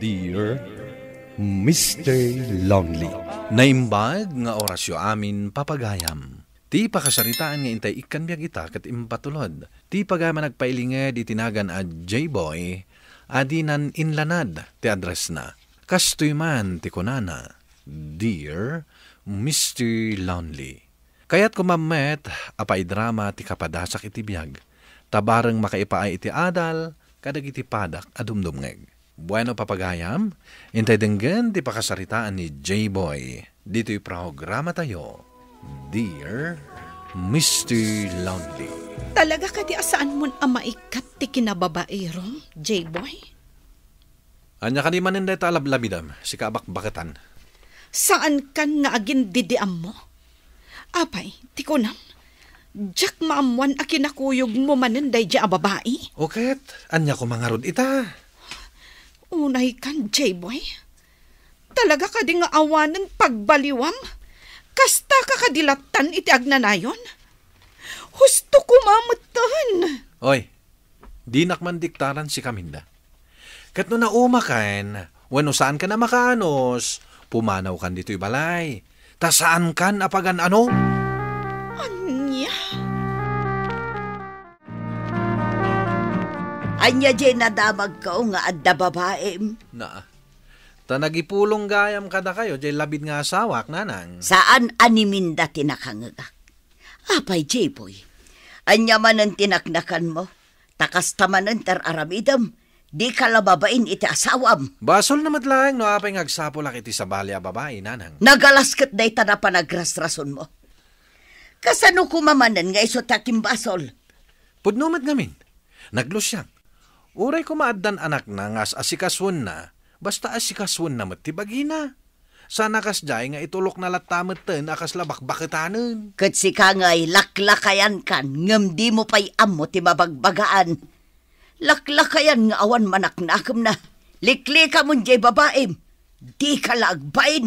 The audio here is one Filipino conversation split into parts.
Dear Mr. Lonely. Naimbag nga orasyo amin papagayam. Ti pakasaritaan nga intay ikan biyag ita kat impatulod. Ti pagayam nagpailinged itinagan a J-Boy, adinan inlanad ti address na. Kastoy man ti kunana, Dear Mr. Lonely. Kaya't kumamet, apay drama ti kapadasak iti biyag. Tabarang makaipaay iti adal, kadag iti padak adumdumngeg. Bueno papagayam, intay denggan ti pakasaritaan ni J-Boy. Dito'y programa tayo, Dear Mr. Lonely. Talaga ka di asaan mon maikat ti kinababaero, J-Boy? Anya ka di maninday talablabidam, si kabakbakatan. Saan kan nga agin didiam mo? Apay, ti kunam, Jack maamuan a kinakuyog mo maninday di a babae? Okay, anya ko mangarod ita. Unay kan, J-Boy. Talaga ka di nga awanan pagbaliwam? Kasta ka kadilatan iti agnanayon? Husto kumamutan. Oy, di nakman diktaran si Kaminda. Kat no naumakain, wano saan ka na makaanos, pumanaw kan dito'y balay. Ta saan kan apagan ano? Anya? Anya jay nadamag ka nga adda babae. Na, ta nagipulong gayam kada kayo, jay labid nga asawak, nanang. Saan animinda tinakangagak? Apay, J-Boy. Anya man ang tinaknakan mo. Takas tamanan tar aramidam. Di ka lababain iti asawam. Basol na matlaeng no apay ngagsapulak iti sa balya babae, nanang. Nagalaskat day ta na panagrasrason mo. Kasano kumamanan nga iso takim basol? Pudnumat ngamin, naglusyang. Uray ko maaddan anak na ngas asikaswan na, basta asikaswan na matibagi na. Sana kas jay nga itulok na latamat ten akas labakbakitanen. Kat si ka nga'y laklakayan kan, ngam di mo pa'y amo ti mabagbagaan. Laklakayan nga awan manaknakam na, likli ka mon jay babaem, di ka lagbain.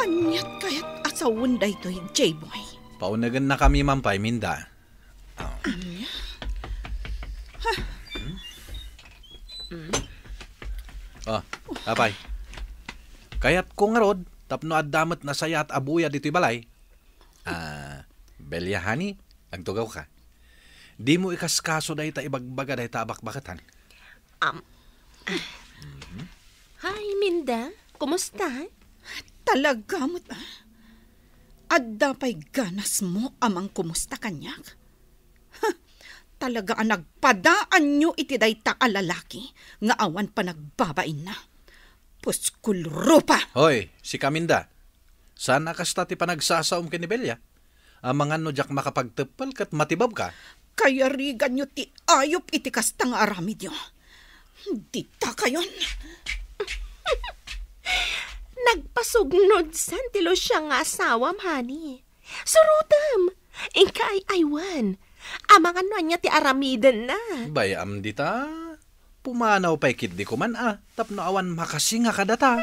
Anyat kayat asawun day to'y J-Boy. Paunagan na kami mampay, Minda. Apay. Kaya't kung ngarod, tapno at damat na saya at abuya dito'y balay. Belya, honey, agtugaw ka. Di mo ikaskaso dahi ta ibagbaga dahi ta abakbakatan. Hi, Minda. Kumusta? Talaga mo't adda pa'y ganas mo amang kumusta kanyak? Talaga ang nagpadaan nyo iti day ta alalaki nga awan pa nagbabain na. Puskulro pa! Hoy, si Kaminda. Sana kasta ti panagsasaom ka ni Belya? Ang mga no jak makapagtepal kat matibab ka? Kaya rigan nyo ti ayop iti kasta nga aramid nyo. Di ta kayon. Nagpasugnod san tilo siya nga asawam, honey. Surutam! Ingka ay aywan. Amang ano niya ti aramidan na. Bayam dita. Pumanaw pa'y kid di ko man tapno awan makasinga ka data.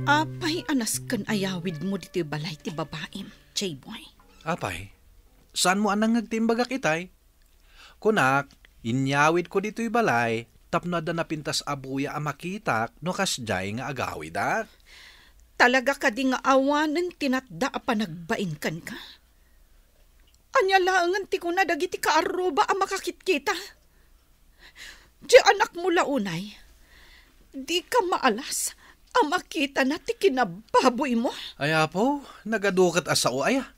Apay anas kan ayawid mo dito balay ti babaim, J-Boy. Apay, saan mo anang nagtimbagak itay? Kunak, inyawid ko dito'y balay, tapno da napintas abuya ang makitak no kasjay nga agawid Talaga ka di nga awanan tinatda pa nagbain kan ka? Anya laangan ti ko na dagiti kaaruba ang makakitkita. Di anak mo launay, di ka maalas ang makita na ti kinababoy mo. Ay po, nagadukat asao aya.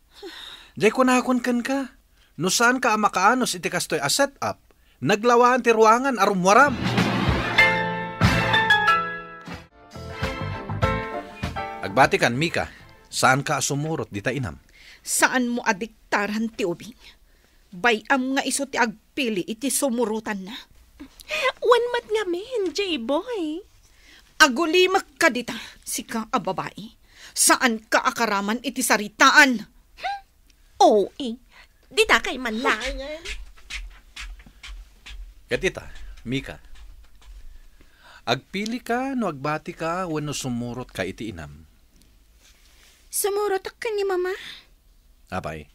Di ko nakon kan ka. No saan ka makaanos iti kastoy a set up? Naglawaan ti ruangan arumwaram. Agbatikan, Mika. Saan ka sumurot di ta inam? Saan mo adiktaran ti ubing? Bayam nga iso ti agpili iti sumurutan na. One mat nga men, J-Boy. Agulimak ka dita, sika a babae. Saan ka akaraman iti saritaan? Oh, di ta kay manlangan. Katita, Mika. Agpili ka no agbati ka wano sumurot ka iti inam. Sumurot ka ni Mama. Apay,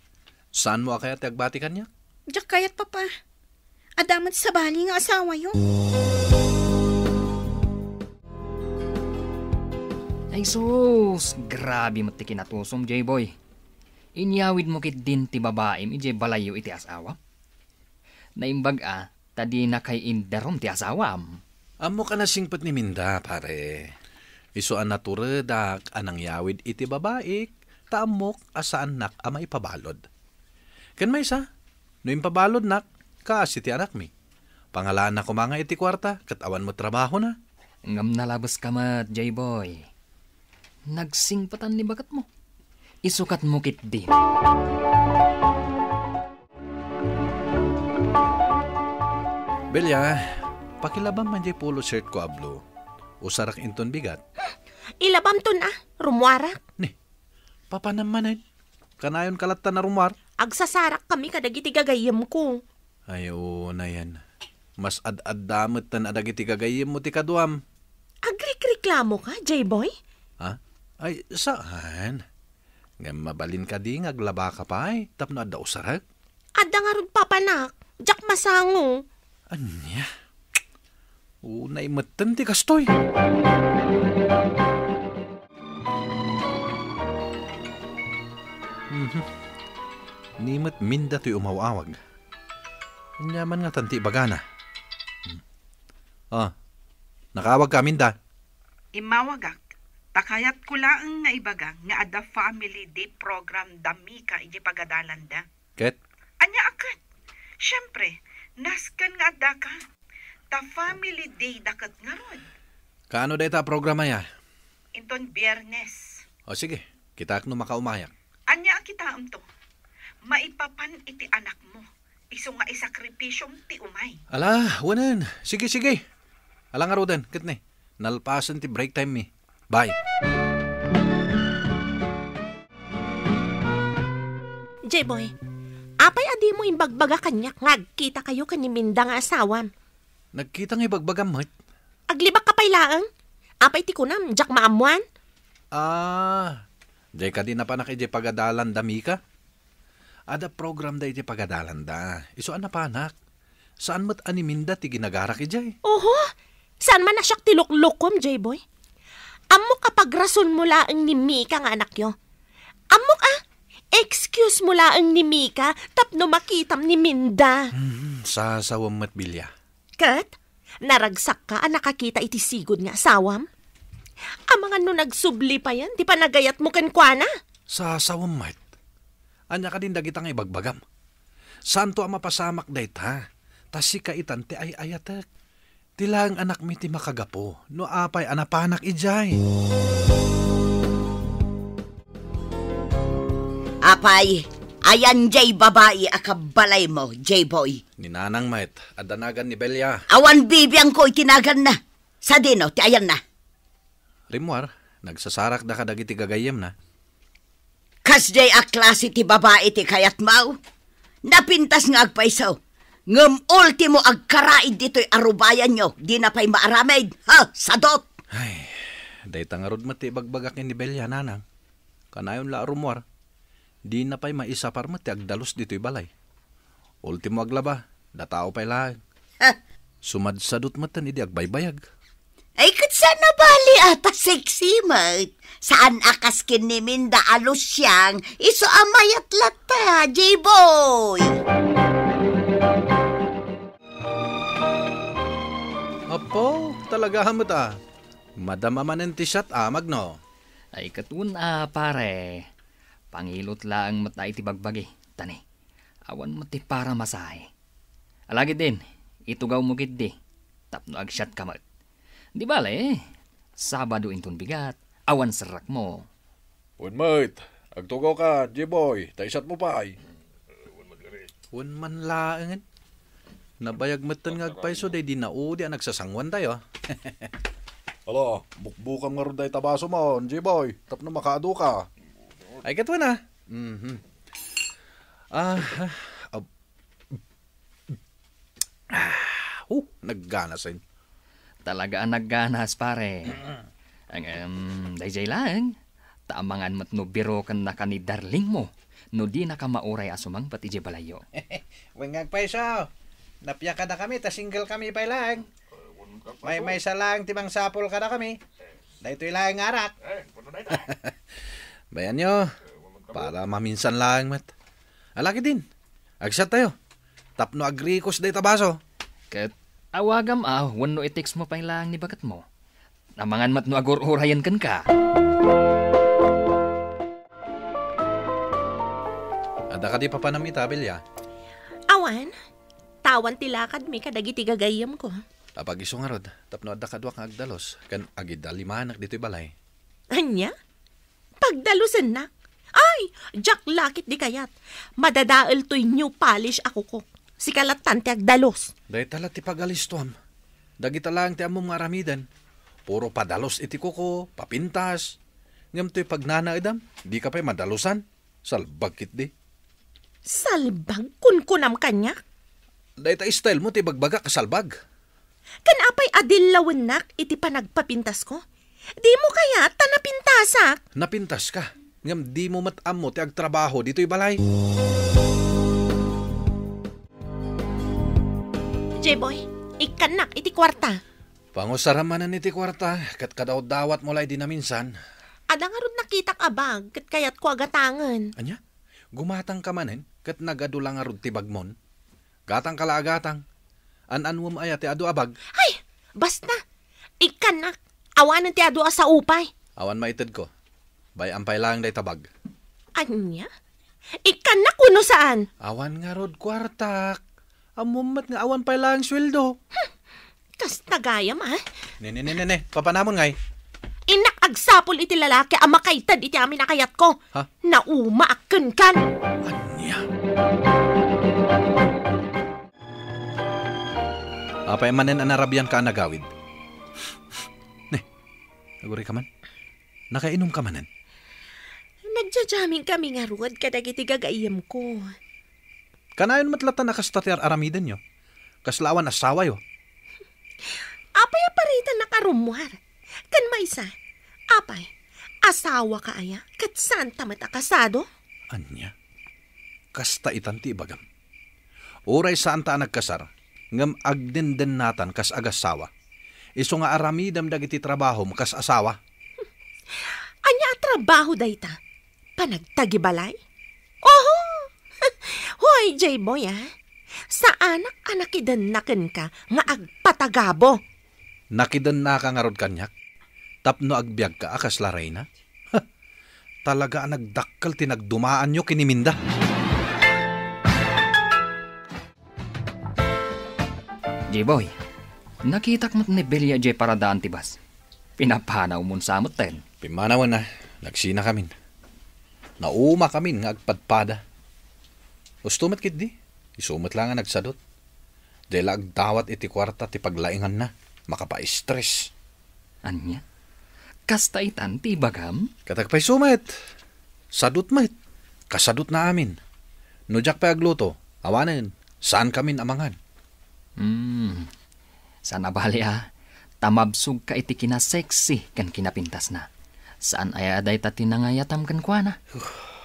saan mo kaya tiagbati kanya? Diyak kayat papa. Adamat sa bali nga asawa yo. Ay sus, grabe mo ti kinatusom, J-boy. Inyawid mo kit din ti babaem, ije balayo iti asawa. Naimbag tadi na kay indarom ti asawam. Amo ka na singpet ni Minda, pare. Iso an naturedak anang yawid iti babaik, taamok asaan nak ama ipabalod. Ken may isa, no impabalod nak, kaasi ti anak mi. Pangalaan na ko mga iti kwarta, katawan mo trabaho na. Ngam nalabas ka mat, J-boy. Nagsingpatan ni bagat mo. Isukat mo kit din. Belya, pakilabang man jay polo shirt ko ablo. Usarak inton bigat. Ilabam to na, rumwarak. Ni, papa naman kanayon kalatan na rumar. Agsasarak kami kadagiti gagayam ko. Ayo na yan. Mas ad-ad-damot tan adagiti gagayim mo ti kaduam. Agrik-reklamo ka, J-boy? Ha? Ay, saan? Nga mabalin ka di, ngaglaba ka pa ay. Tapno adda usarak. Adda nga rin papanak. Jak masango. Anya? Unay matan ti kastoy. Nimat Minda to'y umawawag. Anyaman nga tanti bagana. Nakawag ka Minda. Imawagak. Takayat ko laang nga ibaga nga ada family day program dami ka iji pagadalan da. Ket? Anya akad. Siyempre, naskan nga ada ka. Ta family day dakat nga ron. Kaano da ita programa ya? Inton biyernes. O sige, kita akno makaumayak. Anya kita to. Maipapan iti anak mo. Iso nga isakripisyong ti umay. Ala, wanan. Sige. Alang arudan, kitne. Nalpasan ti break time mi. Bye. J-boy, apay adi mo imbagbaga kanyak ngagkita kayo kaniminda nga asawam. Nagkita nga ibagbagam mat. Aglibak ka pailaang? Apay ti kunam, jak maamuan? Jay ka din na pa nakijay pagadalan dami ka? Ada program da iti pagadalan da. Iso na pa anak. Saan mat animinda ti ginagarak ijay? Oho, saan man nasyak ti luklukom, J-boy? Amok kapag rason mo laang ni Mika nga anak yo. Amok excuse mo laang ni Mika tapno makitam ni Minda. Sasawam mat bilya. Kat, naragsak ka nakakita iti sigod nga asawam? Amangan no nagsubli pa yan, di pa nagayat mo kenkwana? Sasawam mat. Anya ka din dagitang ibagbagam. Santo ang mapasamak dayt ha. Tas si kaitan ti ay ayatek. Tilang anak mi ti makagapo. No apay anapanak ijay. Apay, ayan jay babae akabalay mo, J-boy. Ninanang mat, adanagan ni Belia. Awan bibiyang ko itinagan na. Sa dino, ti ayan na. Rimwar, nagsasarak da kadagiti gagayem na. Kas jay a klase ti babae ti kayat mau. Napintas nga agpaisaw. Ngam ultimo agkaraid dito'y arubayan nyo. Di na pa'y maaramid. Ha, sadot. Ay, day tangarod mati bagbagak ni Belia nanang. Kanayon la rumwar. Di na pa'y maisapar mati agdalos dito'y balay. Ultimo aglaba, datao pa'y lahat. Ha, Sumadsadot matan idi agbaybayag. ay kat sana bali ata sexy mat. Saan akas kiniminda alos siyang iso amayat lata, J-boy. Apo, talaga hamot Madama manen ti shot amag no. Ay katun pare. Pangilot lang mata iti bagbagi. Tani, awan mo ti para masahe. Alagi din, itugaw mo gid di. Tapno agsyat ka mat. Di bale, Sabado inton bigat, awan serak mo. Un mate, agtugaw ka, J-boy, taisat mo pa ay. Un man laangan. Nabayag matan nga agpaiso day di naudi ang nagsasangwan tayo. Alo, bukbukam nga rin day tabaso mo, J-boy, tapno makaado ka. Ay katwa na. Nagganasin. Talaga ang nagganas pare. Ang dayjay lang. Taamangan mat no biro kan na kani darling mo. No di na ka mauray asumang pati je balayo. Wengag paiso. Napya ka na kami, ta single kami pa lang. May salang timang sapol ka na kami. Dahito ilang arak. Bayan nyo, para maminsan lang mat. Alaki din, agsat tayo. Tapno agrikos day tabaso. Kat awagam wano i-text mo pa lang ni bagat mo. Namangan mat no agor-orayan kan ka. Ada ka di pa panamita, Bilya. Awan, tawan tilakad mi kadagiti gagayam ko. Apag iso nga rod, tapno ada kadwa kang agdalos. Kan agid limanak dito'y balay. Anya? Pagdalusan na? Ay, Jack lakit di kayat. Madadaal to'y new polish ako ko. Si kalatan ti agdalos. Dahil tala ti pagalistom. Dagita lang ti among maramidan. Puro padalos iti kuko, papintas. Ngam to'y pagnanaidam, di ka pa'y madalusan. Salbag kit di. Salbag? Kunkunam kanya? Dahil ta style mo ti bagbaga kasalbag. Kan apay adilawan nak iti panagpapintas ko? Di mo kaya tanapintasak? Napintas ka. Ngam di mo matam mo ti agtrabaho dito'y balay. J-boy, ikanak iti kwarta. Pangusaramanan iti kwarta, kat kadaw dawat mo lay di na minsan. Ada nga ron nakitak abag, kat kayat ko agatangan. Anya? Gumatang ka manen, kat nagadulang nga ron ti bagmon. Gatang kala agatang. An-anwam ay ti adu abag. Ay, basta. Ikanak, awanan ti adu sa upay. Awan maited ko. Bay ampay lang day tabag. Anya? Ikanak kuno saan? Awan nga rod kwartak. Amumat nga awan pay lang sweldo. Kas tagayam Ne, papanamon ngay. Inak agsapol iti lalaki ang makaitad iti amin nakayat ko. Ha? Naumaakken kan. Anya? Apay manen anarabian ka nagawid. Ne, naguri ka man. Nakainom ka manen. Nagjajaming kami nga ruwad kadag iti gagayam ko. Kanayon matlatan na kastatyar aramidan nyo. Kaslawan asawa yo. Apay aparitan nakarumuar. Kan maysa. Apay, asawa ka aya? Kat saan tamat akasado? Anya? Kasta itanti bagam. Uray saan ta nagkasar. Ngam agdenden natan kas agasawa. Iso nga aramidam dagiti trabaho kas asawa. Anya trabaho dayta? Panagtagibalay? Oho! Hoy, J-boy sa anak idanaken ka nga agpatagabo. Nakidan na ka nga rod kanyak. Tapno agbyag ka akas laray na. Talaga nagdakkal tinagdumaan nyo kiniminda. J-boy, nakitak mo't ni Belia J para daan tibas. Pinapanaw mon samot ten. Pimanawan na, nagsina kamin. Nauma kamin nga agpadpada. Ustumat kit di, isumat lang nga nagsadot. Dela agdawat iti kwarta ti paglaingan na, makapa-stress. Anya? Kasta itan ti bagam? Katagpay sumat, sadot mat, kasadot na amin. Nujak pa agluto, awanan, saan kamin amangan? Sana bali tamabsug ka iti kina-sexy kan kinapintas na. Saan ay aday ta tinangayatam kan kwa na?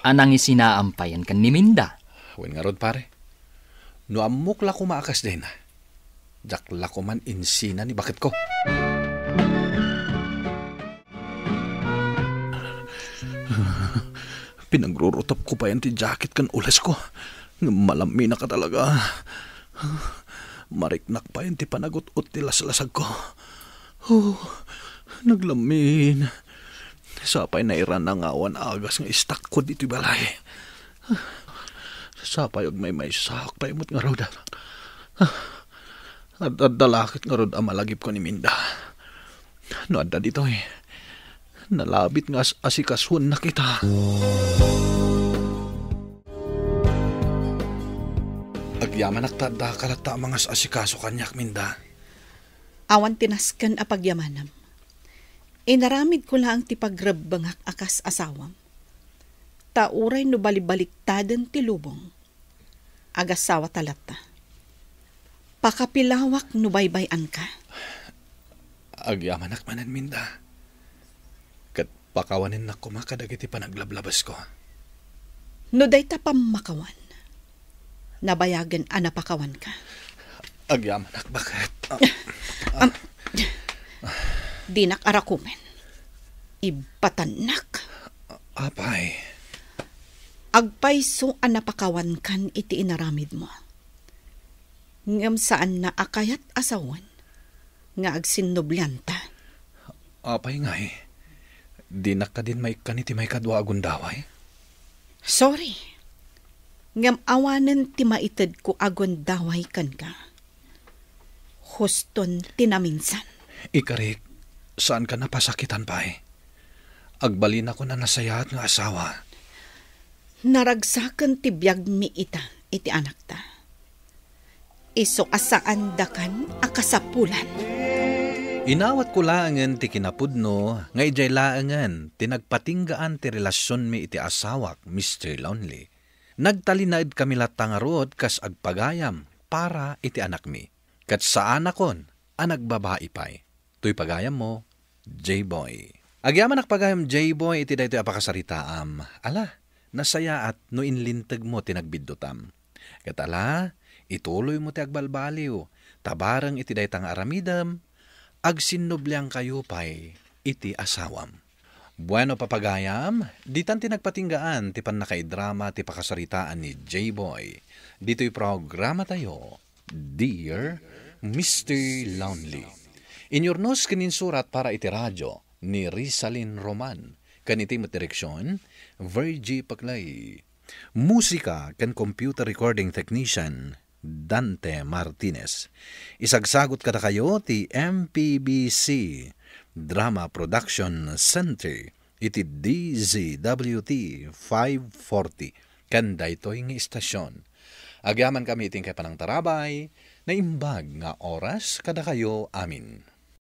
Anang isinaampayan kan niminda. Wen nga rod pare. No amok la ko maakas din na. Jak la ko man insina ni bakit ko. Pinagrurutap ko pa yan ti jacket kan ulas ko. Malami na ka talaga. Mariknak pa yan ti panagot-ut ti laslasag ko. Naglamin. Sapay na iran na ngawan agas nga istak ko dito balay. Sapay og may sak pa imot nga roda. At dalakit nga rod amalagip ko ni Minda. No adda dito nalabit nga asikasuan na kita. Agyaman agtada kalata mga asikaso kanyak Minda. Awan tinaskan a pagyamanam. Inaramid ko lang ti pagrabbangak akas asawam. Tauray no balibaliktadon ti lubong. Agasawa talata. Pakapilawak no baybayan ka. Agyamanak manan Minda. Kat Pakawanin na kumakadagiti panaglablabas ko. No day ta pamakawan. Nabayagan anapakawan ka. Agyaman ak bakit? Dinak arakumen. Ibatanak. Apay. Agpayso anapakawan kan iti inaramid mo. Ngam saan na akayat asawan. Nga agsinublanta. Apay nga eh. Di na ka din may kaniti may kadwa agundaway. Sorry. Ngam awanan ti maitid ko agundaway kan ka. Huston tinaminsan. Ikarik, saan ka napasakitan pa eh? Agbalin ako na nasayat nga asawa. Naragsakan ti biyag mi ita iti anak ta. Iso asaan dakan akasapulan. Inawat ko laangan ti kinapudno, nga ijay laangan, tinagpatinggaan ti relasyon mi iti asawak, Mr. Lonely. Nagtalinaid kami latangarod kas agpagayam para iti anak mi. Kat saan akon, anagbabae pay. Tuy pagayam mo, J-Boy. Agyaman akpagayam J-Boy iti daytoy apakasaritaam. Ala, nasaya at no inlintag mo tinagbiddotam. Kat ala, ituloy mo ti agbalbaliw, tabarang iti daytang aramidam, agsinubliang kayo pay iti asawam. Bueno papagayam, ditan tinagpatinggaan ti panakaidrama ti pakasaritaan ni J-Boy. Dito'y programa tayo, Dear Mr. Lonely. Inyornos kininsurat para iti radyo ni Rizalin Roman. Kaniti mo direksyon, Virgie Paclay. Musika kan computer recording technician, Dante Martinez. Isagsagot kada kayo ti MPBC Drama Production Center iti DZWT 540 kanda ito'y nga istasyon. Agyaman kami iting kay panang tarabay na imbag nga oras kada kayo amin.